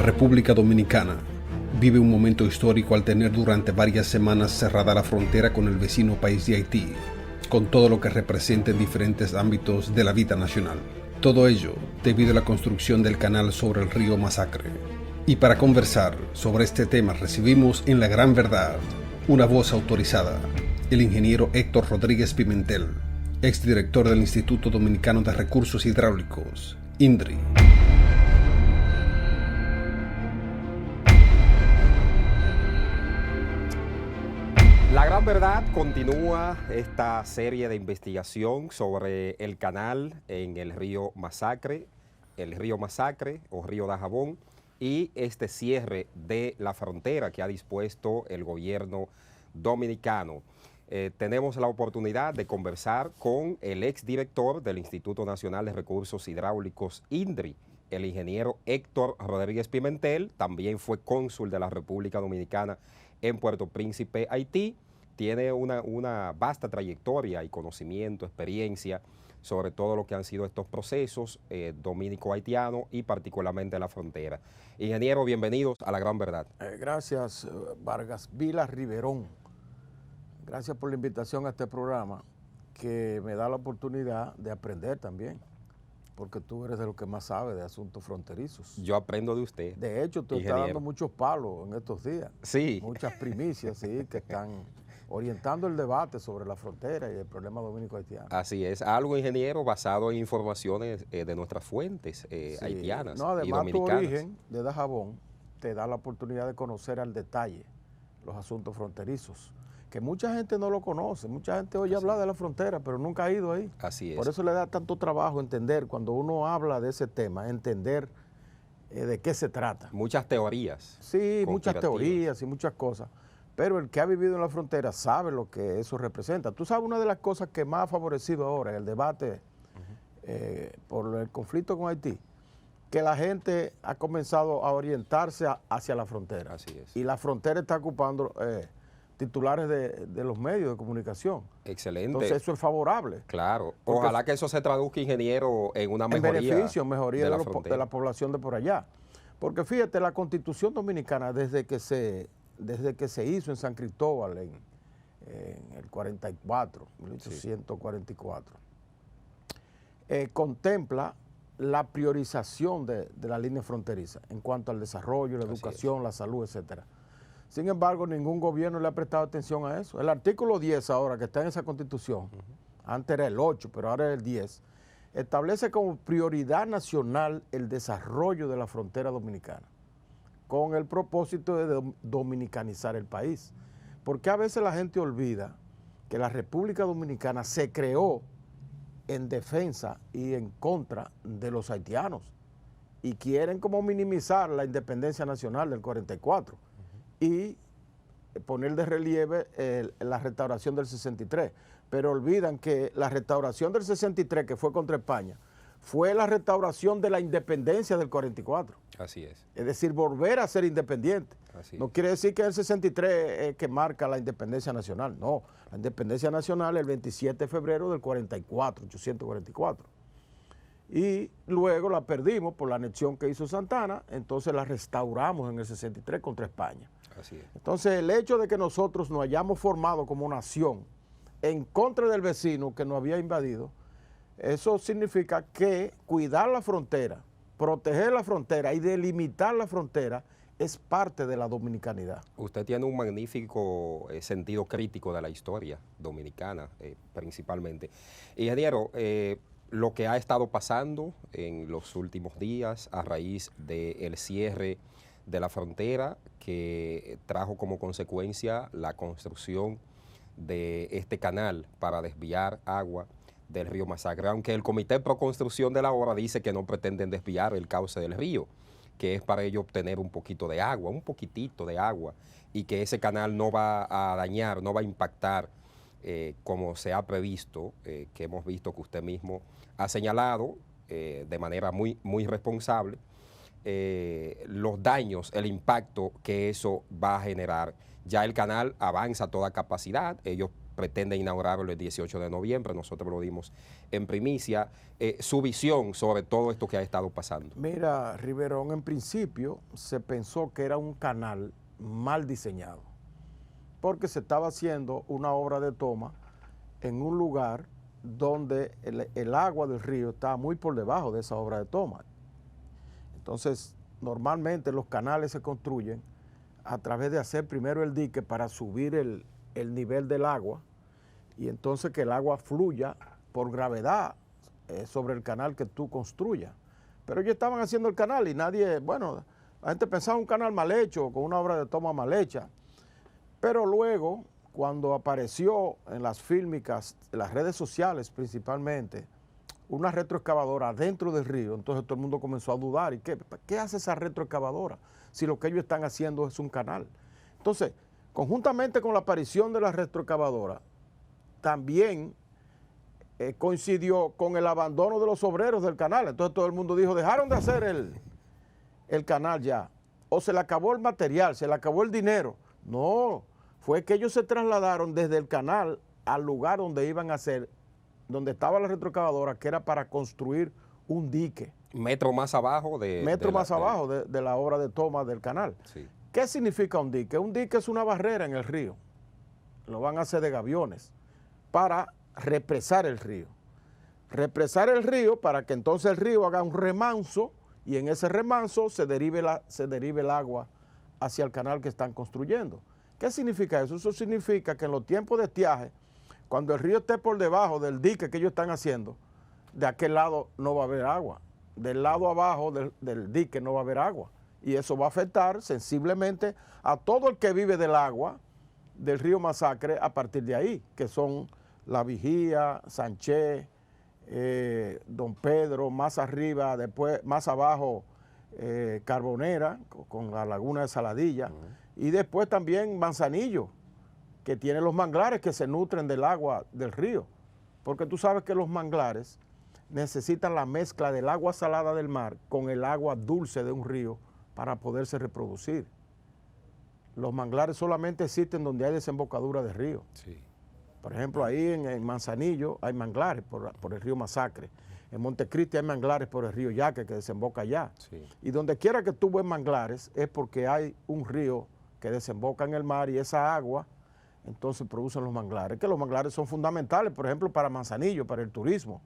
República Dominicana vive un momento histórico al tener durante varias semanas cerrada la frontera con el vecino país de Haití, con todo lo que representa en diferentes ámbitos de la vida nacional. Todo ello debido a la construcción del canal sobre el río Masacre. Y para conversar sobre este tema recibimos en La Gran Verdad una voz autorizada, el ingeniero Héctor Rodríguez Pimentel, exdirector del Instituto Dominicano de Recursos Hidráulicos, INDRI. La Gran Verdad continúa esta serie de investigación sobre el canal en el río Masacre o río Dajabón, y este cierre de la frontera que ha dispuesto el gobierno dominicano. Tenemos la oportunidad de conversar con el exdirector del Instituto Nacional de Recursos Hidráulicos, INDRI, el ingeniero Héctor Rodríguez Pimentel. También fue cónsul de la República Dominicana en Puerto Príncipe, Haití. Tiene una vasta trayectoria y conocimiento, experiencia sobre todo lo que han sido estos procesos dominico-haitianos y particularmente la frontera. Ingeniero, bienvenidos a La Gran Verdad. Gracias, Vargas Vila Riverón. Gracias por la invitación a este programa, que me da la oportunidad de aprender también, porque tú eres de los que más sabe de asuntos fronterizos. Yo aprendo de usted. De hecho, tú estás dando muchos palos en estos días. Sí. Muchas primicias, sí, que están orientando el debate sobre la frontera y el problema dominico-haitiano. Así es, algo, ingeniero, basado en informaciones de nuestras fuentes haitianas y dominicanas. Además, tu origen de Dajabón te da la oportunidad de conocer al detalle los asuntos fronterizos, que mucha gente no lo conoce. Mucha gente oye hablar de la frontera, pero nunca ha ido ahí. Así es. Por eso le da tanto trabajo entender, cuando uno habla de ese tema, entender de qué se trata. Muchas teorías. Sí, muchas teorías y muchas cosas. Pero el que ha vivido en la frontera sabe lo que eso representa. Tú sabes, una de las cosas que más ha favorecido ahora el debate por el conflicto con Haití, que la gente ha comenzado a orientarse hacia la frontera. Así es. Y la frontera está ocupando titulares de los medios de comunicación. Excelente. Entonces eso es favorable. Claro. Ojalá que eso se traduzca, ingeniero, en una mejoría. Mejoría de la población de por allá. Porque fíjate, la Constitución Dominicana, desde que se hizo en San Cristóbal en el 1844, contempla la priorización de la línea fronteriza en cuanto al desarrollo, la educación, la salud, etcétera. Sin embargo, ningún gobierno le ha prestado atención a eso. El artículo 10 ahora, que está en esa Constitución, antes era el 8, pero ahora es el 10, establece como prioridad nacional el desarrollo de la frontera dominicana, con el propósito de dominicanizar el país. Porque a veces la gente olvida que la República Dominicana se creó en defensa y en contra de los haitianos, y quieren como minimizar la independencia nacional del 44 y poner de relieve la restauración del 63, pero olvidan que la restauración del 63, que fue contra España, fue la restauración de la independencia del 44. Así es. Es decir, volver a ser independiente. No quiere decir que el 63 es que marca la independencia nacional. No, la independencia nacional es el 27 de febrero del 44, 844. Y luego la perdimos por la anexión que hizo Santana, entonces la restauramos en el 63 contra España. Así es. Entonces, el hecho de que nosotros nos hayamos formado como nación en contra del vecino que nos había invadido, eso significa que cuidar la frontera, proteger la frontera y delimitar la frontera es parte de la dominicanidad. Usted tiene un magnífico sentido crítico de la historia dominicana, principalmente. Ingeniero, lo que ha estado pasando en los últimos días a raíz del cierre de la frontera, que trajo como consecuencia la construcción de este canal para desviar agua del río Masacre, aunque el Comité Pro Construcción de la obra dice que no pretenden desviar el cauce del río, que es para ello obtener un poquito de agua, un poquitito de agua, y que ese canal no va a dañar, no va a impactar como se ha previsto, que hemos visto que usted mismo ha señalado de manera muy responsable, los daños, el impacto que eso va a generar. Ya el canal avanza a toda capacidad, ellos pretende inaugurarlo el 18 de noviembre, nosotros lo dimos en primicia. Su visión sobre todo esto que ha estado pasando. Mira, Riverón, en principio se pensó que era un canal mal diseñado, porque se estaba haciendo una obra de toma en un lugar donde el agua del río está muy por debajo de esa obra de toma. Entonces, normalmente los canales se construyen a través de hacer primero el dique para subir el nivel del agua y entonces que el agua fluya por gravedad sobre el canal que tú construyas. Pero ellos estaban haciendo el canal y nadie, bueno, la gente pensaba un canal mal hecho, con una obra de toma mal hecha. Pero luego, cuando apareció en las fílmicas, en las redes sociales principalmente, una retroexcavadora dentro del río, entonces todo el mundo comenzó a dudar. ¿Y qué hace esa retroexcavadora si lo que ellos están haciendo es un canal? Entonces, conjuntamente con la aparición de la retroexcavadora, también coincidió con el abandono de los obreros del canal. Entonces todo el mundo dijo, dejaron de hacer el canal ya. O se le acabó el material, se le acabó el dinero. No, fue que ellos se trasladaron desde el canal al lugar donde iban a hacer, donde estaba la retroexcavadora, que era para construir un dique. Metro más abajo de la obra de toma del canal. Sí. ¿Qué significa un dique? Un dique es una barrera en el río. Lo van a hacer de gaviones para represar el río. Represar el río para que entonces el río haga un remanso y en ese remanso se derive el agua hacia el canal que están construyendo. ¿Qué significa eso? Eso significa que en los tiempos de estiaje, cuando el río esté por debajo del dique que ellos están haciendo, de aquel lado no va a haber agua. Del lado abajo del dique no va a haber agua. Y eso va a afectar sensiblemente a todo el que vive del agua del río Masacre a partir de ahí, que son La Vigía, Sánchez, Don Pedro, más arriba, después más abajo Carbonera, con la laguna de Saladilla, y después también Manzanillo, que tiene los manglares que se nutren del agua del río, porque tú sabes que los manglares necesitan la mezcla del agua salada del mar con el agua dulce de un río para poderse reproducir. Los manglares solamente existen donde hay desembocadura de río. Sí. Por ejemplo, ahí en Manzanillo hay manglares por el río Masacre. En Montecristi hay manglares por el río Yaque que desemboca allá. Sí. Y donde quiera que tú ves manglares es porque hay un río que desemboca en el mar y esa agua entonces producen los manglares. Que los manglares son fundamentales, por ejemplo, para Manzanillo, para el turismo,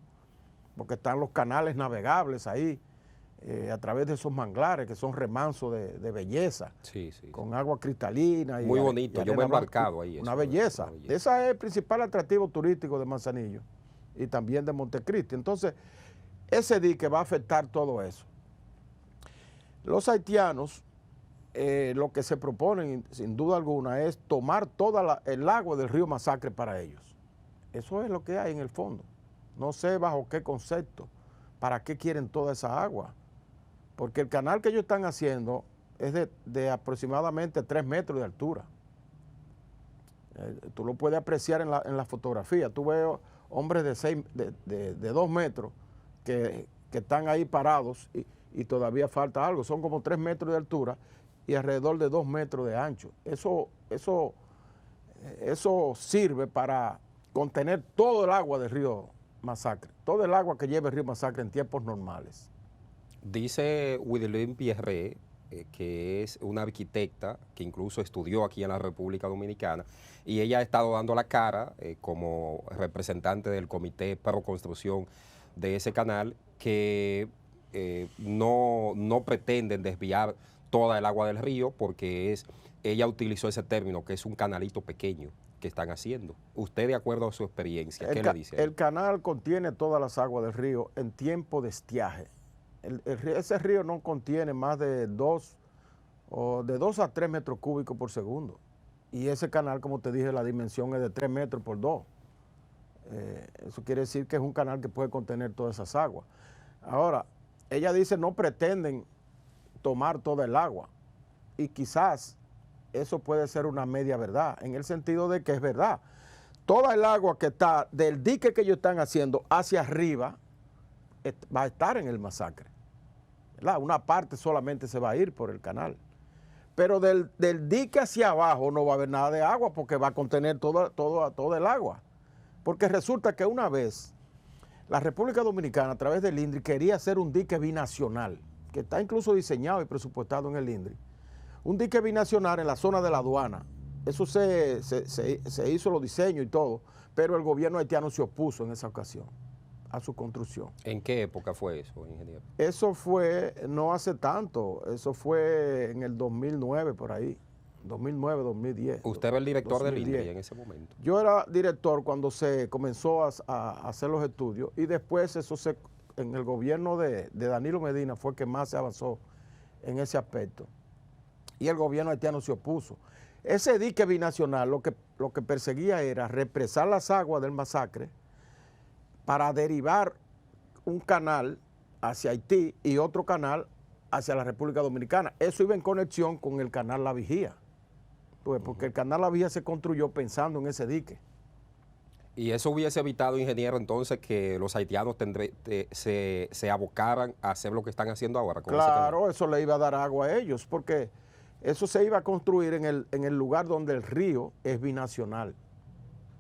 porque están los canales navegables ahí a través de esos manglares que son remansos de belleza, Sí, sí, con agua cristalina. Muy bonito, yo me he embarcado ahí. Una belleza. Ese es el principal atractivo turístico de Manzanillo y también de Montecristi. Entonces, ese dique va a afectar todo eso. Los haitianos, lo que se proponen, sin duda alguna, es tomar toda el agua del río Masacre para ellos. Eso es lo que hay en el fondo. No sé bajo qué concepto, para qué quieren toda esa agua. Porque el canal que ellos están haciendo es de aproximadamente 3 metros de altura. Tú lo puedes apreciar en la fotografía. Tú ves hombres de 2 metros que están ahí parados y todavía falta algo. Son como 3 metros de altura y alrededor de 2 metros de ancho. Eso sirve para contener todo el agua del río Masacre, todo el agua que lleva el río Masacre en tiempos normales. Dice Widilene Pierre, que es una arquitecta que incluso estudió aquí en la República Dominicana, y ella ha estado dando la cara como representante del Comité Pro Construcción de ese canal, que no pretenden desviar toda el agua del río, porque ella utilizó ese término, que es un canalito pequeño que están haciendo. Usted, de acuerdo a su experiencia, ¿qué le dice? El canal contiene todas las aguas del río en tiempo de estiaje. Ese río no contiene más de 2 a 3 metros cúbicos por segundo. Y ese canal, como te dije, la dimensión es de 3 metros por 2. Eso quiere decir que es un canal que puede contener todas esas aguas. Ahora, ella dice no pretenden tomar toda el agua. Y quizás eso puede ser una media verdad, en el sentido de que es verdad. Toda el agua que está del dique que ellos están haciendo hacia arriba va a estar en el Masacre. ¿Verdad? Una parte solamente se va a ir por el canal. Pero del dique hacia abajo no va a haber nada de agua porque va a contener todo el agua. Porque resulta que una vez la República Dominicana a través del INDRI quería hacer un dique binacional, que está incluso diseñado y presupuestado en el INDRI. Un dique binacional en la zona de la aduana. Eso se hizo los diseños y todo, pero el gobierno haitiano se opuso en esa ocasión a su construcción. ¿En qué época fue eso, ingeniero? Eso fue no hace tanto, eso fue en el 2009 por ahí, 2009, 2010. ¿Usted era el director 2010. del INDRI en ese momento? Yo era director cuando se comenzó a hacer los estudios y después en el gobierno de Danilo Medina fue que más se avanzó en ese aspecto. Y el gobierno haitiano se opuso. Ese dique binacional lo que perseguía era represar las aguas del masacre para derivar un canal hacia Haití y otro canal hacia la República Dominicana. Eso iba en conexión con el canal La Vigía, pues, porque el canal La Vigía se construyó pensando en ese dique. Y eso hubiese evitado, ingeniero, entonces que los haitianos se abocaran a hacer lo que están haciendo ahora. Con Claro, eso le iba a dar agua a ellos, porque eso se iba a construir en el lugar donde el río es binacional.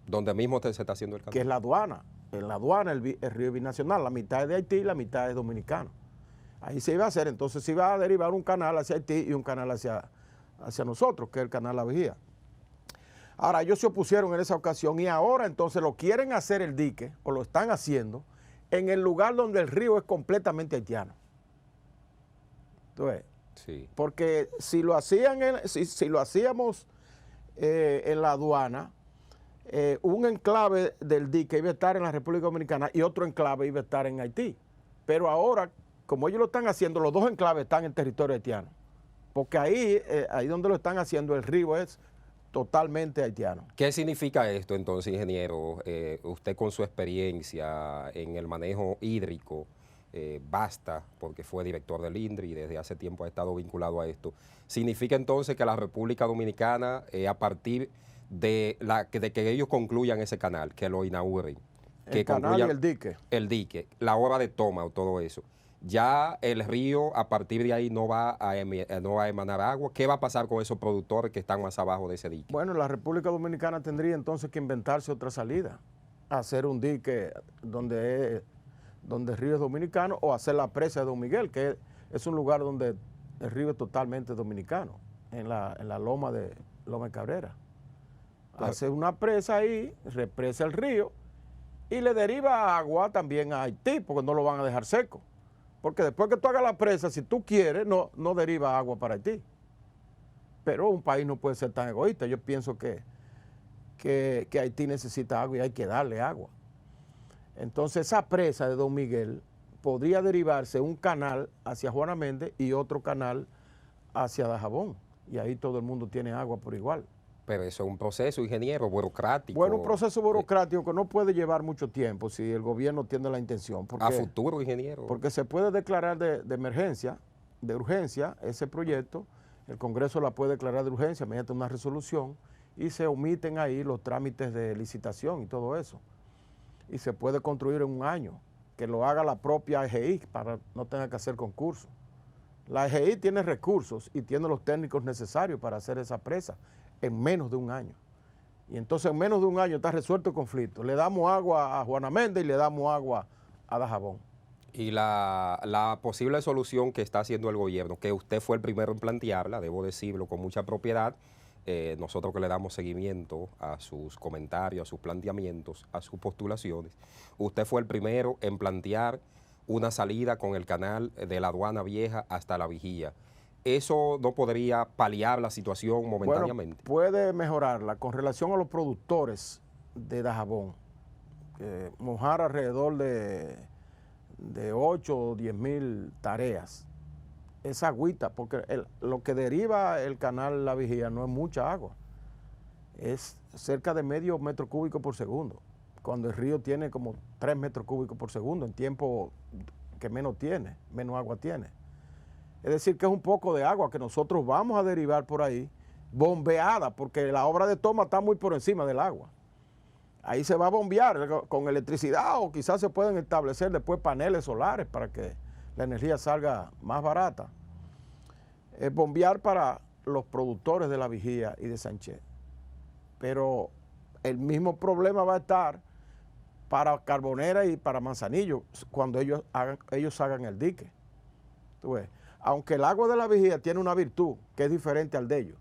Donde mismo se está haciendo el canal. Que es la aduana. En la aduana el río es binacional, la mitad es de Haití y la mitad es dominicano. Ahí se iba a hacer, entonces se iba a derivar un canal hacia Haití y un canal hacia nosotros, que es el canal La Vigía. Ahora, ellos se opusieron en esa ocasión y ahora entonces lo quieren hacer el dique, o lo están haciendo, en el lugar donde el río es completamente haitiano. Entonces, sí. Porque si lo hacíamos en la aduana, un enclave del dique iba a estar en la República Dominicana y otro enclave iba a estar en Haití. Pero ahora, como ellos lo están haciendo, los dos enclaves están en territorio haitiano. Porque ahí donde lo están haciendo, el río es totalmente haitiano. ¿Qué significa esto entonces, ingeniero? Usted con su experiencia en el manejo hídrico, basta, porque fue director del INDRI y desde hace tiempo ha estado vinculado a esto. ¿Significa entonces que la República Dominicana, a partir de que ellos concluyan ese canal, que lo inauguren, que el canal y el dique? El dique, la hora de toma o todo eso. Ya el río a partir de ahí no va a emanar agua. ¿Qué va a pasar con esos productores que están más abajo de ese dique? Bueno, la República Dominicana tendría entonces que inventarse otra salida. Hacer un dique donde el río es dominicano o hacer la presa de Don Miguel, que es un lugar donde el río es totalmente dominicano, en la loma de Cabrera. Claro. Hace una presa ahí, represa el río y le deriva agua también a Haití, porque no lo van a dejar seco. Porque después que tú hagas la presa, si tú quieres, no deriva agua para Haití. Pero un país no puede ser tan egoísta. Yo pienso que Haití necesita agua y hay que darle agua. Entonces esa presa de Don Miguel podría derivarse un canal hacia Juana Méndez y otro canal hacia Dajabón. Y ahí todo el mundo tiene agua por igual. Pero eso es un proceso, ingeniero, burocrático. Bueno, un proceso burocrático que no puede llevar mucho tiempo si el gobierno tiene la intención. A futuro, ingeniero. Porque se puede declarar de emergencia, de urgencia, ese proyecto. El Congreso la puede declarar de urgencia mediante una resolución y se omiten ahí los trámites de licitación y todo eso. Y se puede construir en un año, que lo haga la propia EGI para no tener que hacer concurso. La EGI tiene recursos y tiene los técnicos necesarios para hacer esa presa en menos de un año. Y entonces en menos de un año está resuelto el conflicto. Le damos agua a Juana Méndez y le damos agua a Dajabón. Y la posible solución que está haciendo el gobierno, que usted fue el primero en plantearla, debo decirlo con mucha propiedad, nosotros que le damos seguimiento a sus comentarios, a sus planteamientos, a sus postulaciones, usted fue el primero en plantear una salida con el canal de la aduana vieja hasta La Vigía. ¿Eso no podría paliar la situación momentáneamente? Bueno, puede mejorarla con relación a los productores de Dajabón. Mojar alrededor de 8 o 10 mil tareas. Esa agüita, porque lo que deriva el canal La Vigía no es mucha agua. Es cerca de medio metro cúbico por segundo, cuando el río tiene como 3 metros cúbicos por segundo, en tiempo que menos agua tiene. Es decir, que es un poco de agua que nosotros vamos a derivar por ahí, bombeada, porque la obra de toma está muy por encima del agua. Ahí se va a bombear con electricidad o quizás se pueden establecer después paneles solares para que la energía salga más barata. Es bombear para los productores de La Vigía y de Sánchez. Pero el mismo problema va a estar para Carbonera y para Manzanillo cuando ellos hagan el dique. ¿Tú ves? Aunque el agua de La Vigía tiene una virtud que es diferente al de ellos.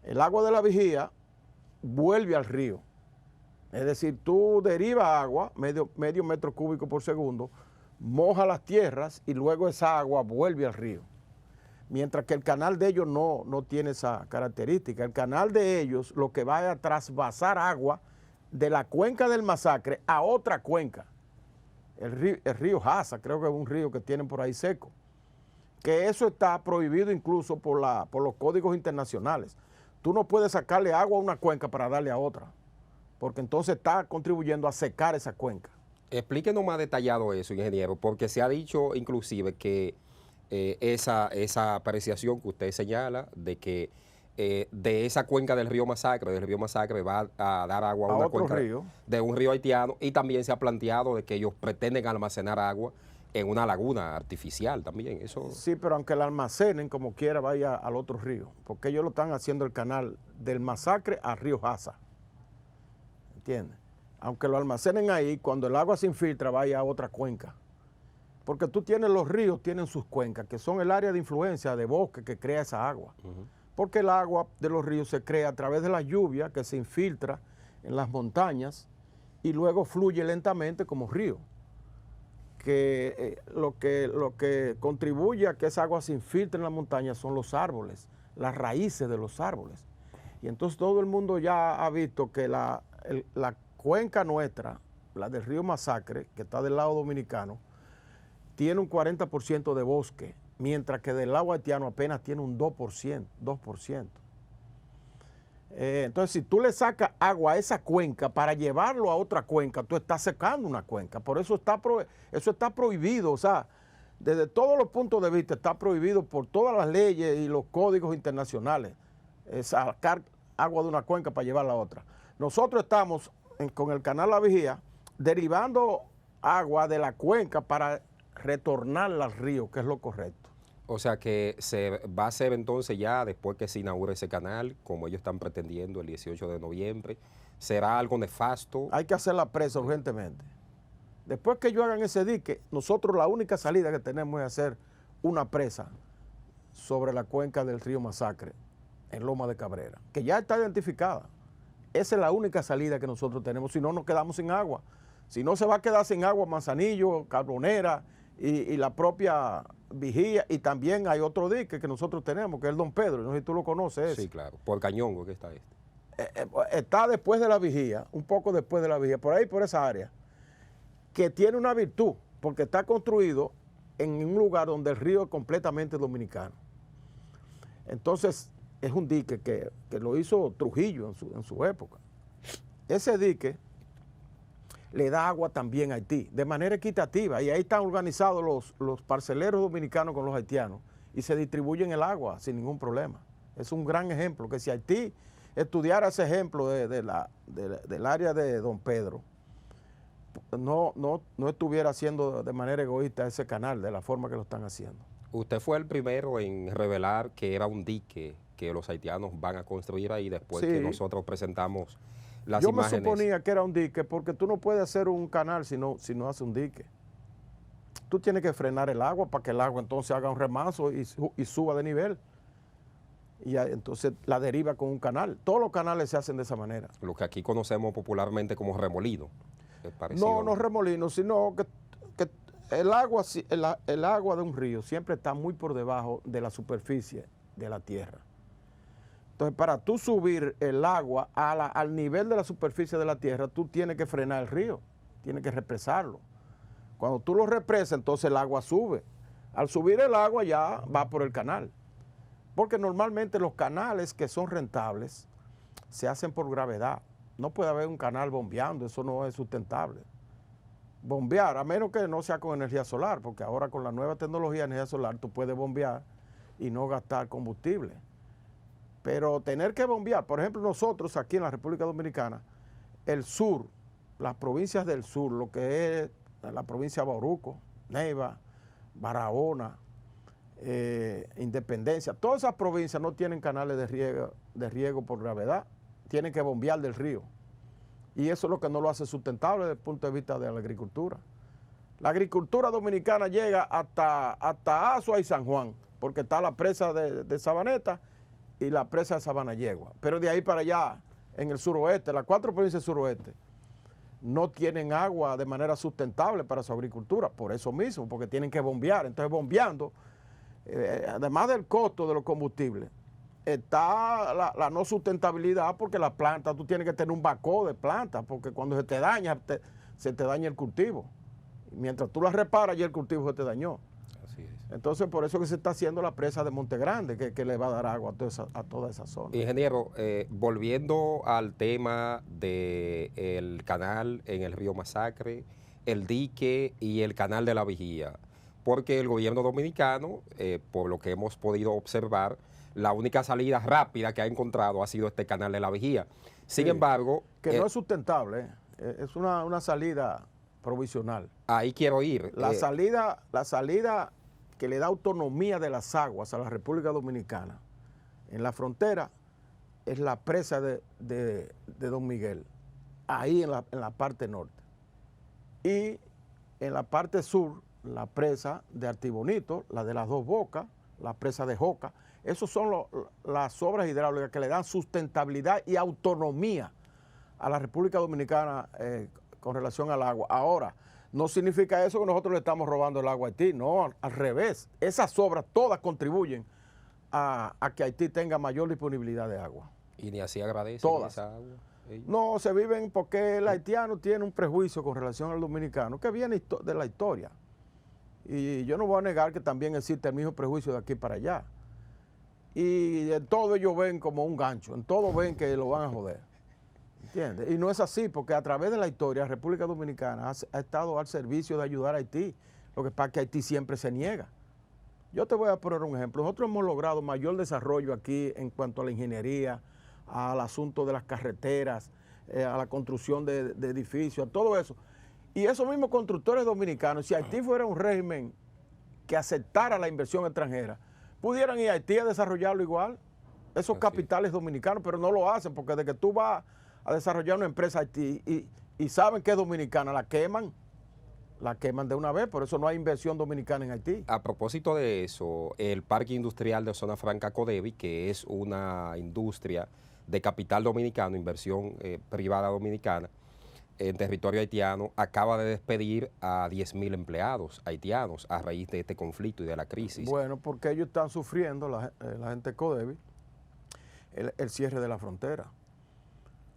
El agua de La Vigía vuelve al río. Es decir, tú derivas agua, medio metro cúbico por segundo, moja las tierras y luego esa agua vuelve al río. Mientras que el canal de ellos no tiene esa característica. El canal de ellos lo que va es a trasvasar agua de la cuenca del Masacre a otra cuenca. El río Jasa, creo que es un río que tienen por ahí seco. Que eso está prohibido incluso por los códigos internacionales. Tú no puedes sacarle agua a una cuenca para darle a otra, porque entonces está contribuyendo a secar esa cuenca. Explíquenos más detallado eso, ingeniero, porque se ha dicho inclusive que esa apreciación que usted señala de que de esa cuenca del río Masacre va a dar agua a una cuenca de un río haitiano, y también se ha planteado de que ellos pretenden almacenar agua en una laguna artificial también. Eso... Sí, pero aunque la almacenen como quiera vaya al otro río, porque ellos lo están haciendo el canal del Masacre al río Jasa. ¿Entiendes? Aunque lo almacenen ahí, cuando el agua se infiltra vaya a otra cuenca. Porque tú tienes los ríos, tienen sus cuencas, que son el área de influencia de bosque que crea esa agua. Porque el agua de los ríos se crea a través de la lluvia que se infiltra en las montañas y luego fluye lentamente como río. Lo que contribuye a que esa agua se infiltre en la montaña son los árboles, las raíces de los árboles. Y entonces todo el mundo ya ha visto que la cuenca nuestra, la del río Masacre, que está del lado dominicano, tiene un 40% de bosque, mientras que del lado haitiano apenas tiene un 2%. Entonces, si tú le sacas agua a esa cuenca para llevarlo a otra cuenca, tú estás secando una cuenca. Por eso eso está prohibido. O sea, desde todos los puntos de vista está prohibido por todas las leyes y los códigos internacionales sacar agua de una cuenca para llevarla a otra. Nosotros estamos con el canal La Vigía derivando agua de la cuenca para retornarla al río, que es lo correcto. O sea que se va a hacer entonces ya, después que se inaugure ese canal, como ellos están pretendiendo el 18 de noviembre, ¿será algo nefasto? Hay que hacer la presa urgentemente. Después que ellos hagan ese dique, nosotros la única salida que tenemos es hacer una presa sobre la cuenca del río Masacre, en Loma de Cabrera, que ya está identificada. Esa es la única salida que nosotros tenemos, si no nos quedamos sin agua. Si no, se va a quedar sin agua Manzanillo, Carbonera y la propia Vigía, y también hay otro dique que nosotros tenemos, que es el Don Pedro, no sé si tú lo conoces. Sí, claro, por Cañongo que está está después de la Vigía, un poco después de la Vigía, por ahí, por esa área, que tiene una virtud, porque está construido en un lugar donde el río es completamente dominicano. Entonces, es un dique que lo hizo Trujillo en su época. Ese dique le da agua también a Haití, de manera equitativa, y ahí están organizados los parceleros dominicanos con los haitianos, y se distribuyen el agua sin ningún problema. Es un gran ejemplo, que si Haití estudiara ese ejemplo del área de Don Pedro, no estuviera haciendo de manera egoísta ese canal de la forma que lo están haciendo. Usted fue el primero en revelar que era un dique que los haitianos van a construir ahí después que nosotros presentamos las imágenes. Yo me suponía que era un dique porque tú no puedes hacer un canal si no haces un dique. Tú tienes que frenar el agua para que el agua entonces haga un remanso y suba de nivel. Y entonces la deriva con un canal. Todos los canales se hacen de esa manera. Lo que aquí conocemos popularmente como remolino. No remolino, sino que el agua de un río siempre está muy por debajo de la superficie de la tierra. Entonces, para tú subir el agua al nivel de la superficie de la tierra, tú tienes que frenar el río, tienes que represarlo. Cuando tú lo represas, entonces el agua sube. Al subir el agua ya va por el canal. Porque normalmente los canales que son rentables se hacen por gravedad. No puede haber un canal bombeando, eso no es sustentable. Bombear, a menos que no sea con energía solar, porque ahora con la nueva tecnología de energía solar tú puedes bombear y no gastar combustible. Pero tener que bombear, por ejemplo, nosotros aquí en la República Dominicana, el sur, las provincias del sur, lo que es la provincia de Bauruco, Neiva, Barahona, Independencia, todas esas provincias no tienen canales de riego por gravedad, tienen que bombear del río. Y eso es lo que no lo hace sustentable desde el punto de vista de la agricultura. La agricultura dominicana llega hasta Azua y San Juan, porque está la presa de Sabaneta y la presa de Sabanayegua. Pero de ahí para allá, en el suroeste, las 4 provincias del suroeste, no tienen agua de manera sustentable para su agricultura, por eso mismo, porque tienen que bombear. Entonces, bombeando, además del costo de los combustibles, está la no sustentabilidad, porque la planta, tú tienes que tener un bacó de planta, porque cuando se te daña, se te daña el cultivo. Mientras tú la reparas, ya el cultivo se te dañó. Así es. Entonces, por eso que se está haciendo la presa de Monte Grande, que le va a dar agua a toda esa zona. Ingeniero, volviendo al tema del canal en el río Masacre, el dique y el canal de la Vigía, porque el gobierno dominicano, por lo que hemos podido observar, la única salida rápida que ha encontrado ha sido este canal de la Vigía. Sin embargo... Que no es sustentable, es una salida provisional. Ahí quiero ir. La salida que le da autonomía de las aguas a la República Dominicana en la frontera es la presa de Don Miguel, ahí en la parte norte. Y en la parte sur, la presa de Artibonito, la de las Dos Bocas, la presa de Joca. Esas son las obras hidráulicas que le dan sustentabilidad y autonomía a la República Dominicana con relación al agua. Ahora, no significa eso que nosotros le estamos robando el agua a Haití, no, al revés. Esas obras todas contribuyen a que Haití tenga mayor disponibilidad de agua. Y ni así agradecen todas. Esa agua. Ellos. No, se viven porque el haitiano tiene un prejuicio con relación al dominicano que viene de la historia. Y yo no voy a negar que también existe el mismo prejuicio de aquí para allá. Y en todo ellos ven como un gancho, en todo ven que lo van a joder. ¿Entiendes? Y no es así, porque a través de la historia, la República Dominicana ha estado al servicio de ayudar a Haití. Lo que pasa es que Haití siempre se niega. Yo te voy a poner un ejemplo. Nosotros hemos logrado mayor desarrollo aquí en cuanto a la ingeniería, al asunto de las carreteras, a la construcción de edificios, a todo eso. Y esos mismos constructores dominicanos, si Haití fuera un régimen que aceptara la inversión extranjera, pudieran ir a Haití a desarrollarlo igual, esos capitales dominicanos, pero no lo hacen, porque de que tú vas a desarrollar una empresa Haití y saben que es dominicana, la queman de una vez, por eso no hay inversión dominicana en Haití. A propósito de eso, el Parque Industrial de Zona Franca Codevi, que es una industria de capital dominicano, inversión privada dominicana, en territorio haitiano, acaba de despedir a 10,000 empleados haitianos a raíz de este conflicto y de la crisis. Bueno, porque ellos están sufriendo, la gente de Codevi, el cierre de la frontera.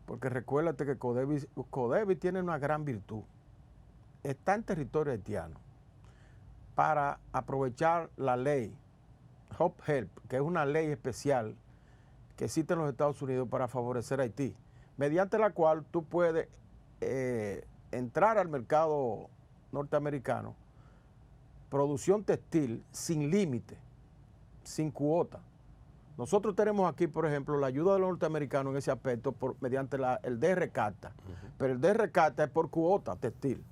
Porque recuérdate que Codevi tiene una gran virtud. Está en territorio haitiano para aprovechar la ley Hope Help, que es una ley especial que existe en los Estados Unidos para favorecer a Haití, mediante la cual tú puedes entrar al mercado norteamericano, producción textil sin límite, sin cuota. Nosotros tenemos aquí, por ejemplo, la ayuda de los norteamericanos en ese aspecto mediante el DR-CARTA, pero el DR-CARTA es por cuota textil.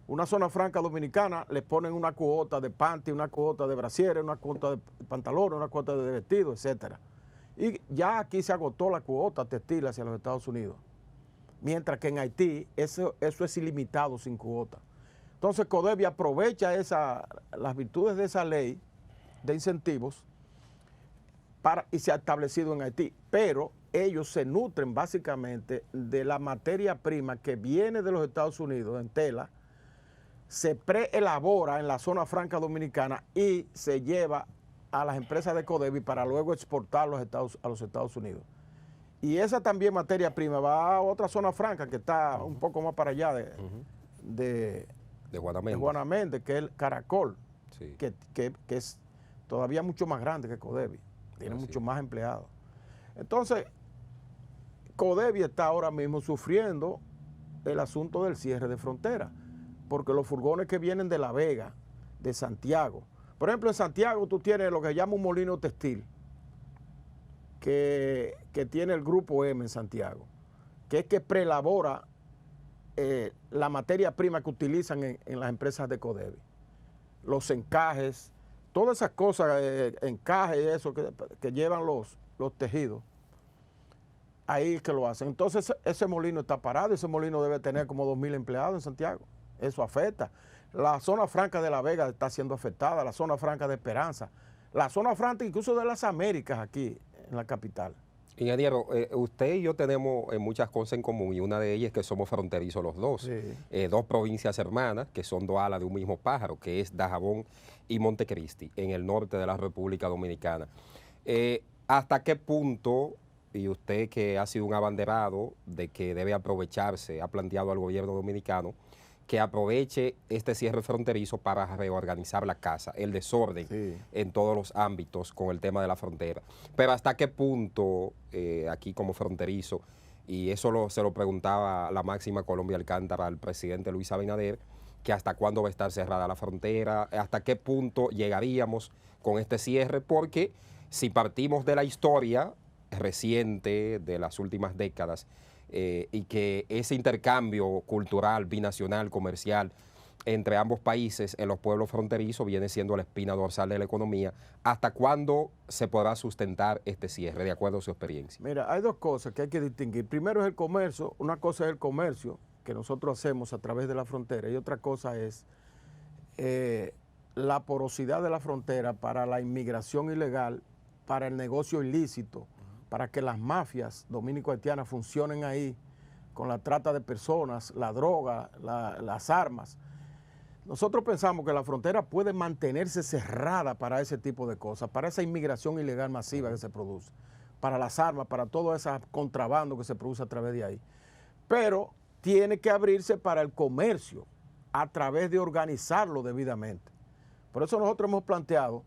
Una zona franca dominicana le ponen una cuota de panty, una cuota de brasieres, una cuota de pantalones, una cuota de vestido, etc. Y ya aquí se agotó la cuota textil hacia los Estados Unidos. Mientras que en Haití eso es ilimitado sin cuota. Entonces Codevi aprovecha las virtudes de esa ley de incentivos y se ha establecido en Haití, pero ellos se nutren básicamente de la materia prima que viene de los Estados Unidos en tela, se preelabora en la zona franca dominicana y se lleva a las empresas de Codevi para luego exportarlo a los Estados Unidos. Y esa también materia prima va a otra zona franca que está un poco más para allá de Juana Méndez, que es el Caracol, sí, que es todavía mucho más grande que Codevi, tiene mucho más empleados. Entonces, Codevi está ahora mismo sufriendo el asunto del cierre de frontera, porque los furgones que vienen de La Vega, de Santiago, por ejemplo, en Santiago tú tienes lo que se llama un molino textil, que tiene el Grupo M en Santiago, que es que preelabora la materia prima que utilizan en las empresas de Codevi. Los encajes, todas esas cosas, encaje y eso que llevan los tejidos, ahí es que lo hacen. Entonces ese molino está parado, ese molino debe tener como 2.000 empleados en Santiago. Eso afecta. La zona franca de La Vega está siendo afectada, la zona franca de Esperanza, la zona franca incluso de las Américas aquí en la capital. Ingeniero, usted y yo tenemos muchas cosas en común y una de ellas es que somos fronterizos los dos. Sí. Dos provincias hermanas que son dos alas de un mismo pájaro, que es Dajabón y Montecristi, en el norte de la República Dominicana. ¿Hasta qué punto, y usted que ha sido un abanderado de que debe aprovecharse, ha planteado al gobierno dominicano, que aproveche este cierre fronterizo para reorganizar la casa, el desorden en todos los ámbitos con el tema de la frontera? Pero ¿hasta qué punto aquí como fronterizo, y eso se lo preguntaba la máxima Colombia Alcántara al presidente Luis Abinader, que hasta cuándo va a estar cerrada la frontera, hasta qué punto llegaríamos con este cierre? Porque si partimos de la historia reciente de las últimas décadas, y que ese intercambio cultural, binacional, comercial entre ambos países en los pueblos fronterizos viene siendo la espina dorsal de la economía, ¿hasta cuándo se podrá sustentar este cierre, de acuerdo a su experiencia? Mira, hay dos cosas que hay que distinguir. Primero es el comercio. Una cosa es el comercio que nosotros hacemos a través de la frontera y otra cosa es la porosidad de la frontera para la inmigración ilegal, para el negocio ilícito, para que las mafias dominico-haitianas funcionen ahí con la trata de personas, la droga, las armas. Nosotros pensamos que la frontera puede mantenerse cerrada para ese tipo de cosas, para esa inmigración ilegal masiva que se produce, para las armas, para todo ese contrabando que se produce a través de ahí. Pero tiene que abrirse para el comercio a través de organizarlo debidamente. Por eso nosotros hemos planteado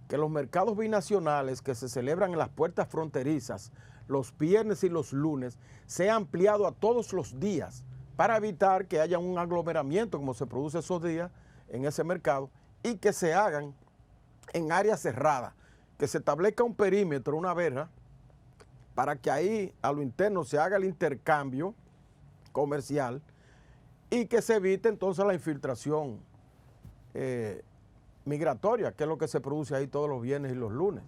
que los mercados binacionales que se celebran en las puertas fronterizas los viernes y los lunes sea ampliado a todos los días para evitar que haya un aglomeramiento como se produce esos días en ese mercado y que se hagan en áreas cerradas, que se establezca un perímetro, una verja, para que ahí a lo interno se haga el intercambio comercial y que se evite entonces la infiltración migratoria, que es lo que se produce ahí todos los viernes y los lunes,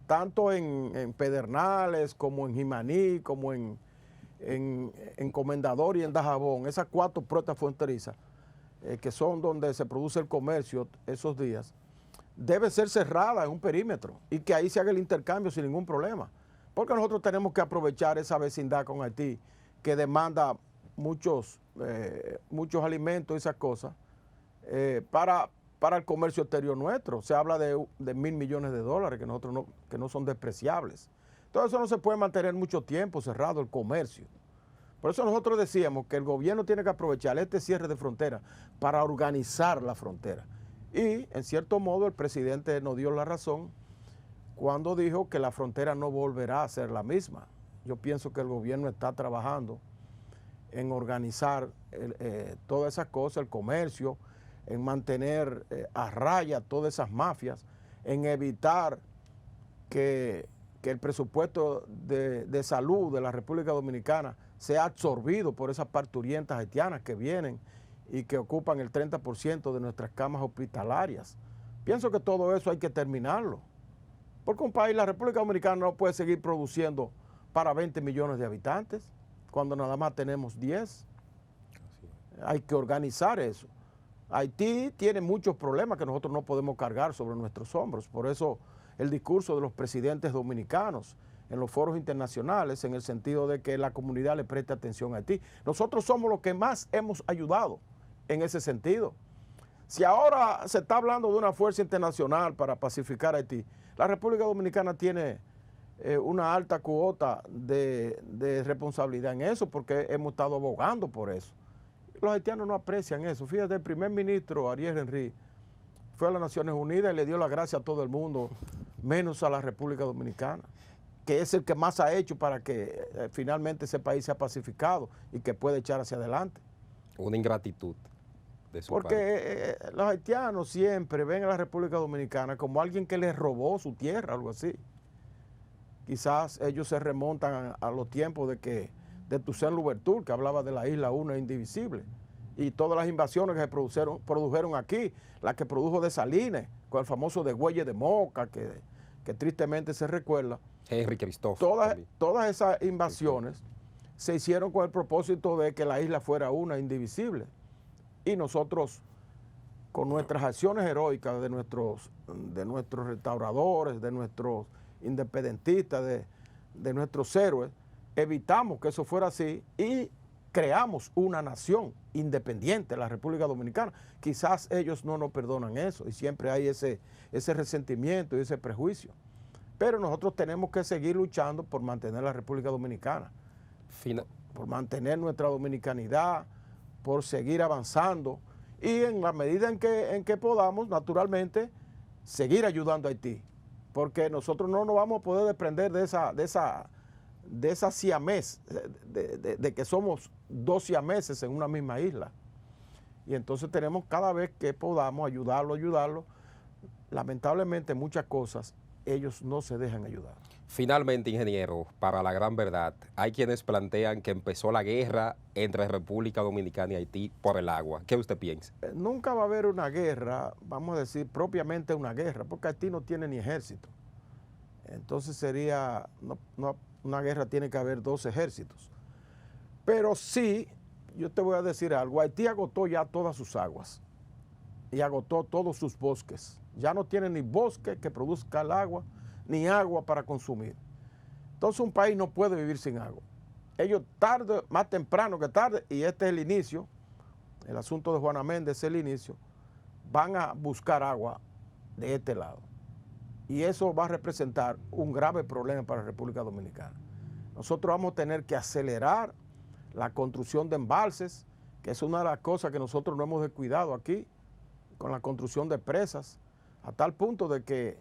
tanto en Pedernales, como en Jimaní, como en Comendador y en Dajabón, esas 4 puertas fronterizas, que son donde se produce el comercio esos días, debe ser cerrada en un perímetro y que ahí se haga el intercambio sin ningún problema, porque nosotros tenemos que aprovechar esa vecindad con Haití, que demanda muchos alimentos y esas cosas, para el comercio exterior nuestro. Se habla de $1.000 millones que no son despreciables. Entonces eso no se puede mantener mucho tiempo cerrado el comercio. Por eso nosotros decíamos que el gobierno tiene que aprovechar este cierre de frontera para organizar la frontera. Y en cierto modo el presidente nos dio la razón cuando dijo que la frontera no volverá a ser la misma. Yo pienso que el gobierno está trabajando en organizar todas esas cosas, el comercio, en mantener a raya todas esas mafias, en evitar que el presupuesto de salud de la República Dominicana sea absorbido por esas parturientas haitianas que vienen y que ocupan el 30% de nuestras camas hospitalarias. Pienso que todo eso hay que terminarlo, porque un país, la República Dominicana, no puede seguir produciendo para 20 millones de habitantes cuando nada más tenemos 10. Hay que organizar eso. Haití tiene muchos problemas que nosotros no podemos cargar sobre nuestros hombros. Por eso el discurso de los presidentes dominicanos en los foros internacionales, en el sentido de que la comunidad le preste atención a Haití. Nosotros somos los que más hemos ayudado en ese sentido. Si ahora se está hablando de una fuerza internacional para pacificar a Haití, la República Dominicana tiene una alta cuota de responsabilidad en eso, porque hemos estado abogando por eso. Los haitianos no aprecian eso. Fíjate, el primer ministro Ariel Henry fue a las Naciones Unidas y le dio la gracia a todo el mundo, menos a la República Dominicana, que es el que más ha hecho para que finalmente ese país sea pacificado y que pueda echar hacia adelante. Una ingratitud de su parte. Porque los haitianos siempre ven a la República Dominicana como alguien que les robó su tierra, algo así. Quizás ellos se remontan a los tiempos de Toussaint Louverture, que hablaba de la isla una indivisible, y todas las invasiones que se produjeron aquí, la que produjo Dessalines, con el famoso degüelle de Moca, que tristemente se recuerda. Henry Cristóbal. Todas esas invasiones se hicieron con el propósito de que la isla fuera una, indivisible. Y nosotros, con nuestras acciones heroicas de nuestros restauradores, de nuestros independentistas, de nuestros héroes, evitamos que eso fuera así y creamos una nación independiente, la República Dominicana. Quizás ellos no nos perdonan eso y siempre hay ese resentimiento y ese prejuicio. Pero nosotros tenemos que seguir luchando por mantener la República Dominicana, por mantener nuestra dominicanidad, por seguir avanzando y en la medida en que podamos, naturalmente, seguir ayudando a Haití, porque nosotros no nos vamos a poder desprender de esa siamés, de que somos dos siameses en una misma isla. Y entonces tenemos cada vez que podamos ayudarlo. Lamentablemente muchas cosas ellos no se dejan ayudar. Finalmente, ingeniero, para la gran verdad, hay quienes plantean que empezó la guerra entre República Dominicana y Haití por el agua. ¿Qué usted piensa? Nunca va a haber una guerra, vamos a decir, propiamente una guerra, porque Haití no tiene ni ejército. Entonces sería, una guerra tiene que haber dos ejércitos. Pero sí, yo te voy a decir algo, Haití agotó ya todas sus aguas y agotó todos sus bosques. Ya no tiene ni bosque que produzca el agua, ni agua para consumir. Entonces un país no puede vivir sin agua. Ellos tarde, más temprano que tarde, y este es el inicio, el asunto de Juana Méndez es el inicio, van a buscar agua de este lado. Y eso va a representar un grave problema para la República Dominicana. Nosotros vamos a tener que acelerar la construcción de embalses, que es una de las cosas que nosotros no hemos descuidado aquí, con la construcción de presas, a tal punto de que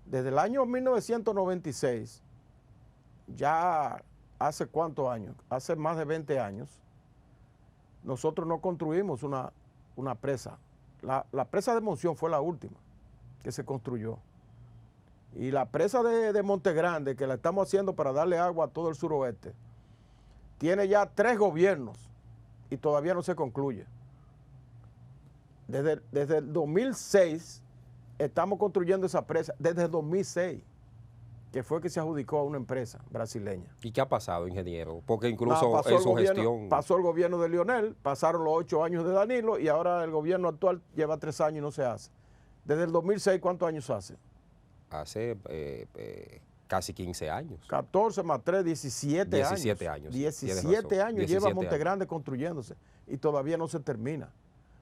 desde el año 1996, ya hace cuántos años, hace más de 20 años, nosotros no construimos una presa. La presa de Monción fue la última que se construyó. Y la presa de Monte Grande, que la estamos haciendo para darle agua a todo el suroeste, tiene ya 3 gobiernos y todavía no se concluye. Desde el 2006 estamos construyendo esa presa, desde el 2006, que fue que se adjudicó a una empresa brasileña. ¿Y qué ha pasado, ingeniero? Porque incluso en su gestión... Pasó el gobierno de Lionel, pasaron los 8 años de Danilo y ahora el gobierno actual lleva 3 años y no se hace. Desde el 2006, ¿cuántos años hace? Hace casi 15 años. 14 más 3, 17 años. 17 años. 17 años lleva Montegrande construyéndose y todavía no se termina.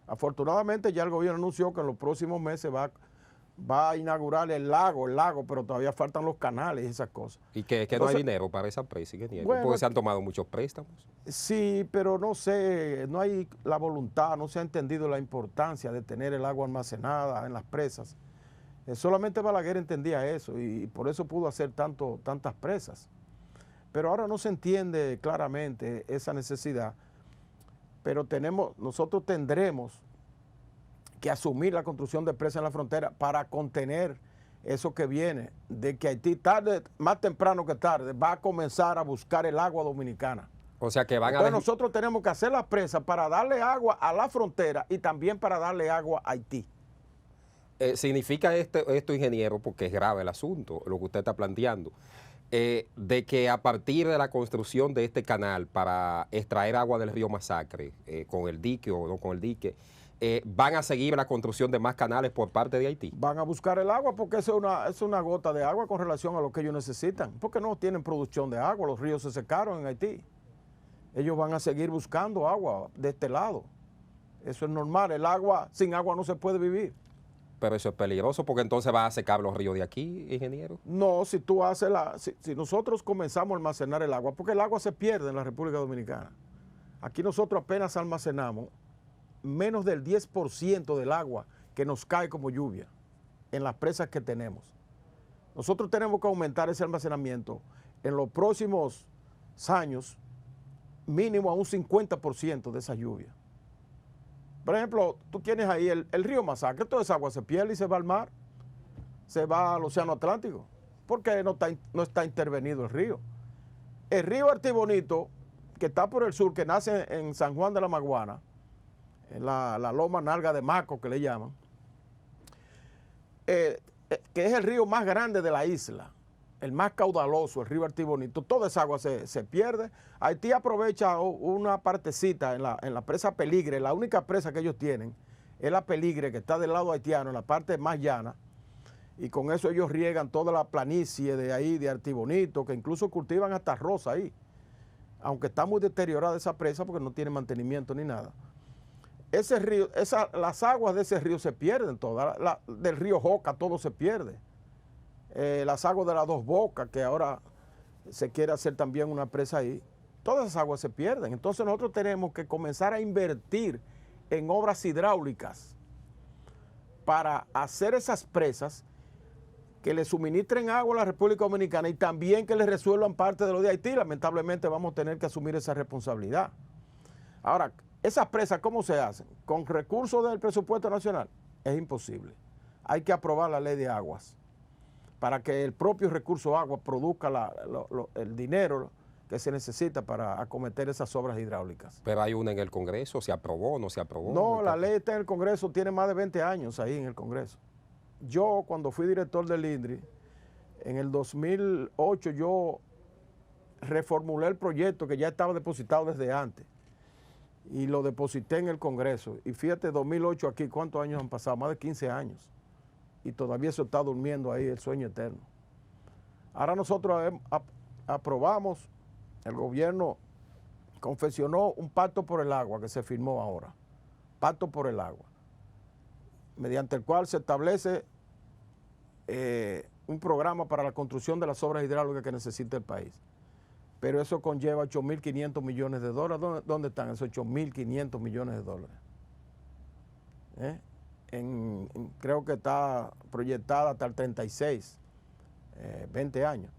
Afortunadamente ya el gobierno anunció que en los próximos meses va a inaugurar el lago, pero todavía faltan los canales y esas cosas. ¿Y que no hay dinero para esa presa, ingeniero? Bueno, porque se han tomado muchos préstamos. Sí, pero no sé, no hay la voluntad, no se ha entendido la importancia de tener el agua almacenada en las presas. Solamente Balaguer entendía eso y por eso pudo hacer tantas presas. Pero ahora no se entiende claramente esa necesidad. Pero nosotros tendremos que asumir la construcción de presas en la frontera para contener eso que viene, de que Haití tarde, más temprano que tarde, va a comenzar a buscar el agua dominicana. O sea que Entonces nosotros tenemos que hacer las presas para darle agua a la frontera y también para darle agua a Haití. Significa esto, ingeniero, porque es grave el asunto, lo que usted está planteando, de que a partir de la construcción de este canal para extraer agua del río Masacre, con el dique o no con el dique, van a seguir la construcción de más canales por parte de Haití. Van a buscar el agua porque es una gota de agua con relación a lo que ellos necesitan, porque no tienen producción de agua, los ríos se secaron en Haití. Ellos van a seguir buscando agua de este lado. Eso es normal, sin agua no se puede vivir. Pero eso es peligroso porque entonces va a secar los ríos de aquí, ingeniero. No, si tú haces si nosotros comenzamos a almacenar el agua, porque el agua se pierde en la República Dominicana. Aquí nosotros apenas almacenamos menos del 10% del agua que nos cae como lluvia en las presas que tenemos. Nosotros tenemos que aumentar ese almacenamiento en los próximos años mínimo a un 50% de esa lluvia. Por ejemplo, tú tienes ahí el río Masacre, toda esa agua se pierde y se va al mar, se va al océano Atlántico, porque no está intervenido el río. El río Artibonito, que está por el sur, que nace en San Juan de la Maguana, la loma Nalga de Maco, que le llaman, que es el río más grande de la isla, el más caudaloso, el río Artibonito. Toda esa agua se pierde. Haití aprovecha una partecita en la presa Peligre. La única presa que ellos tienen es la Peligre, que está del lado haitiano, en la parte más llana, y con eso ellos riegan toda la planicie de ahí, de Artibonito, que incluso cultivan hasta rosa ahí, aunque está muy deteriorada esa presa porque no tiene mantenimiento ni nada. Ese río, las aguas de ese río se pierden todas, del río Joca todo se pierde. Las aguas de las Dos Bocas, que ahora se quiere hacer también una presa ahí, todas esas aguas se pierden. Entonces nosotros tenemos que comenzar a invertir en obras hidráulicas para hacer esas presas que le suministren agua a la República Dominicana y también que le resuelvan parte de lo de Haití. Lamentablemente vamos a tener que asumir esa responsabilidad. Ahora, esas presas, ¿cómo se hacen? ¿Con recursos del presupuesto nacional? Es imposible. Hay que aprobar la ley de aguas para que el propio recurso agua produzca el dinero que se necesita para acometer esas obras hidráulicas. Pero hay una en el Congreso, ¿se aprobó, no se aprobó? No, la ley está en el Congreso, tiene más de 20 años ahí en el Congreso. Yo, cuando fui director del INDRI, en el 2008 yo reformulé el proyecto que ya estaba depositado desde antes y lo deposité en el Congreso. Y fíjate, 2008 aquí, ¿cuántos años han pasado? Más de 15 años. Y todavía eso está durmiendo ahí, el sueño eterno. Ahora nosotros aprobamos, el gobierno confeccionó un pacto por el agua que se firmó ahora. Pacto por el agua, mediante el cual se establece un programa para la construcción de las obras hidráulicas que necesita el país. Pero eso conlleva 8.500 millones de dólares. ¿Dónde están esos 8.500 millones de dólares? Creo que está proyectada hasta el 36, 20 años.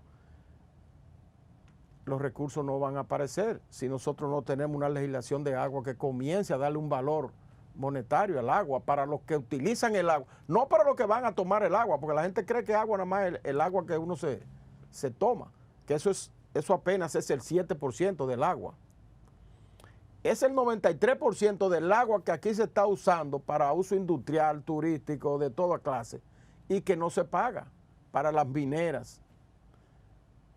Los recursos no van a aparecer si nosotros no tenemos una legislación de agua que comience a darle un valor monetario al agua para los que utilizan el agua, no para los que van a tomar el agua, porque la gente cree que agua nada más es el agua que uno se toma, que eso apenas es el 7% del agua. Es el 93% del agua que aquí se está usando para uso industrial, turístico, de toda clase, y que no se paga para las mineras.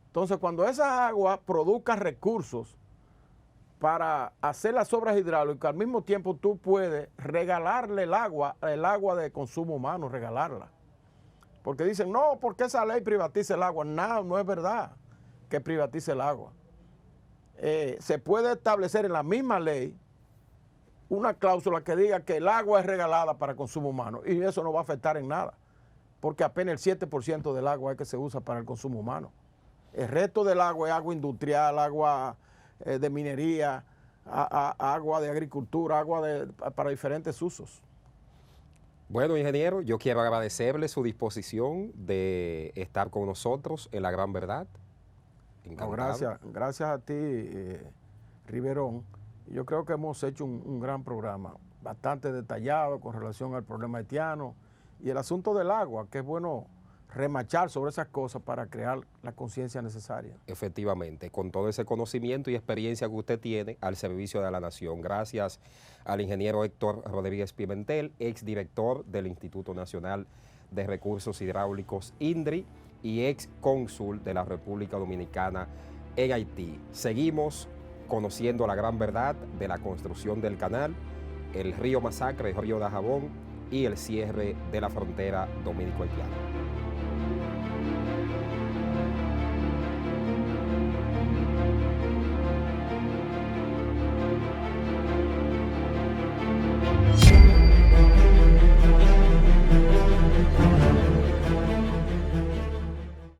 Entonces, cuando esa agua produzca recursos para hacer las obras hidráulicas, al mismo tiempo tú puedes regalarle el agua de consumo humano, regalarla. Porque dicen, no, porque esa ley privatiza el agua. No, no es verdad que privatice el agua. Se puede establecer en la misma ley una cláusula que diga que el agua es regalada para consumo humano y eso no va a afectar en nada, porque apenas el 7% del agua es que se usa para el consumo humano. El resto del agua es agua industrial, agua de minería, agua de agricultura, agua para diferentes usos. Bueno, ingeniero, yo quiero agradecerle su disposición de estar con nosotros en La Gran Verdad. No, gracias a ti, Riverón. Yo creo que hemos hecho un gran programa, bastante detallado con relación al problema haitiano y el asunto del agua, que es bueno remachar sobre esas cosas para crear la conciencia necesaria. Efectivamente, con todo ese conocimiento y experiencia que usted tiene al servicio de la nación. Gracias al ingeniero Héctor Rodríguez Pimentel, exdirector del Instituto Nacional de Recursos Hidráulicos, INDRI, y ex cónsul de la República Dominicana en Haití. Seguimos conociendo la gran verdad de la construcción del canal, el río Masacre, el río Dajabón y el cierre de la frontera dominico-haitiana.